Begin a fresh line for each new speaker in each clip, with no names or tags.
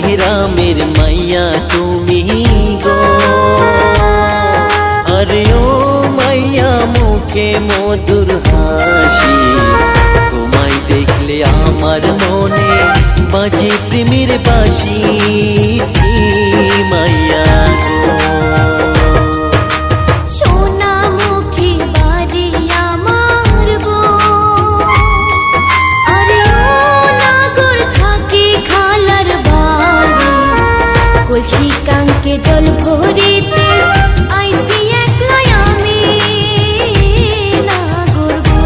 গ্রামের মাইয়া তুমি গো, আরে ও মাইয়া মুখে মধুর হাসি, তোমায় দেখলে আমার মনে বাজে প্রেমের বাঁশি মাইয়া গো।
কলসিকাঙ্কে জল ভরিতে আইসি একলা আমি নাগর গো।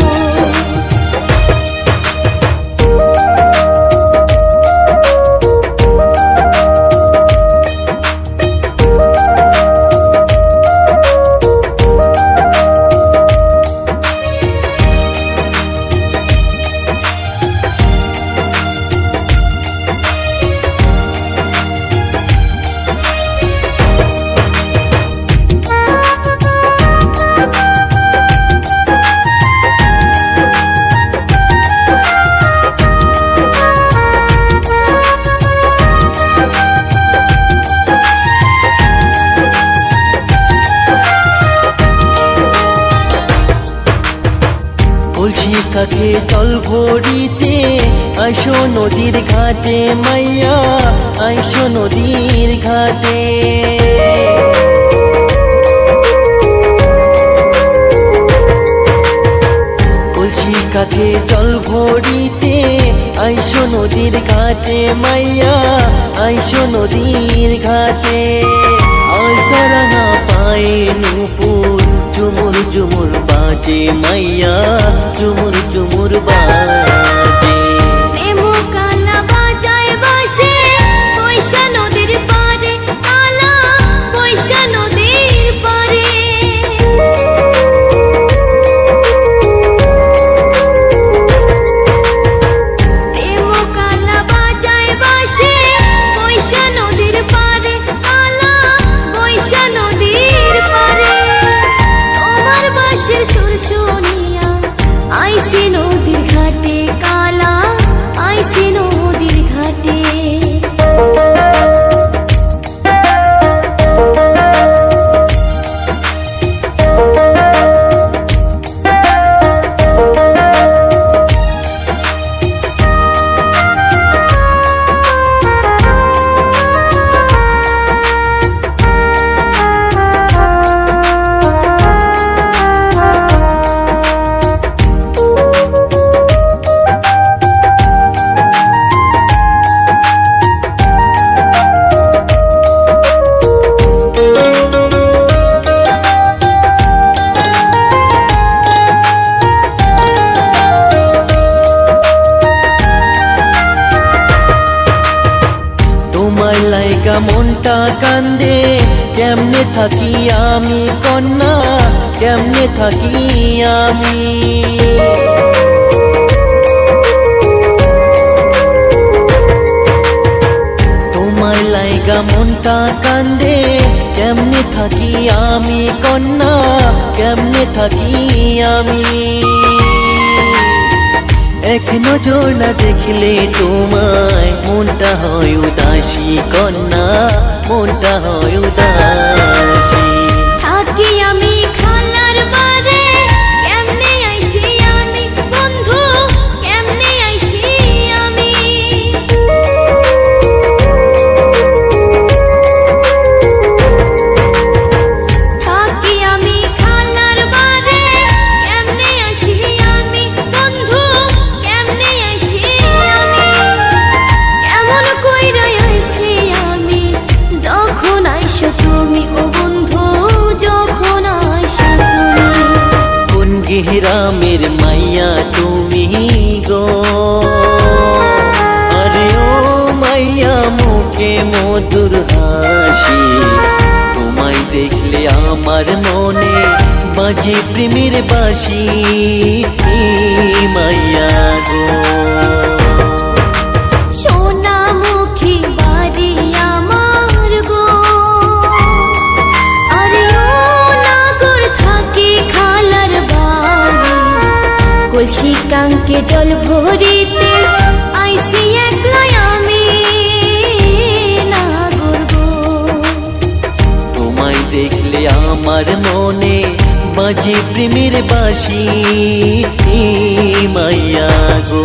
কলসি কাকে জল ভরিতে আইসো নদীর ঘাটে মাইয়া, আইসো নদীর ঘাটে। কলসি কাকে জল ভরিতে আইসো নদীর ঘাটে মাইয়া, আইসো নদীর ঘাটে। আলতারা না পায়ে নুপুর ঝুমুর ঝুমুর বাজে মাইয়া, ঝুমুর ঝুমুর বাজে।
কালা বাজায় বাসে পয়সা নদীর পারে, কালা পয়সা নদীর পারে। কালা বাজায় বাসে পয়সা নদীর পারে, কালা পয়সা নদীর পারে। তোমার বাসের সুর শুনিয়া আইসি নদীর ঘাটে, কালা আইসি নদীর ঘাটে।
তোমার লাইগা মনটা কান্দে, কেমনে থাকি আমি কন্যা, কেমনে থাকি আমি। তোমার লাইগা মনটা কান্দে, কেমনে থাকি আমি কন্যা, কেমনে থাকি আমি। এক নজর না দেখলে তোমায় মনটা হয় উদাসী কন্যা, মনটা হয় উদাসী।
থাকি আমি খালার বারে, কেমনে আইসি আমি বন্ধু, কেমনে আইসি আমি। থাকি আমি খালার বারে, কেমনে আইসি আমি বন্ধু, কেমনে আইসি আমি। কেমন কইরা আইসি আমি যখন আইসো তুমি ও বন্ধু, যখন আইসো তুমি।
কোন গ্রামের মাইয়া তুমি গো, আরে ও মাইয়া মুখে মধুর হাসি, তোমায় দেখলে আমার মনে বাজে প্রেমের বাঁশি মাইয়া গো।
সোনামুখী বাড়ি আমার গো, আরে ও নাগর থাকি খালার বাড়ি। কলসিকাঙ্কে জল ভরিতে আইসি একলা আমি
আমার মনে বাজে প্রেমের বাঁশি মাইয়া গো।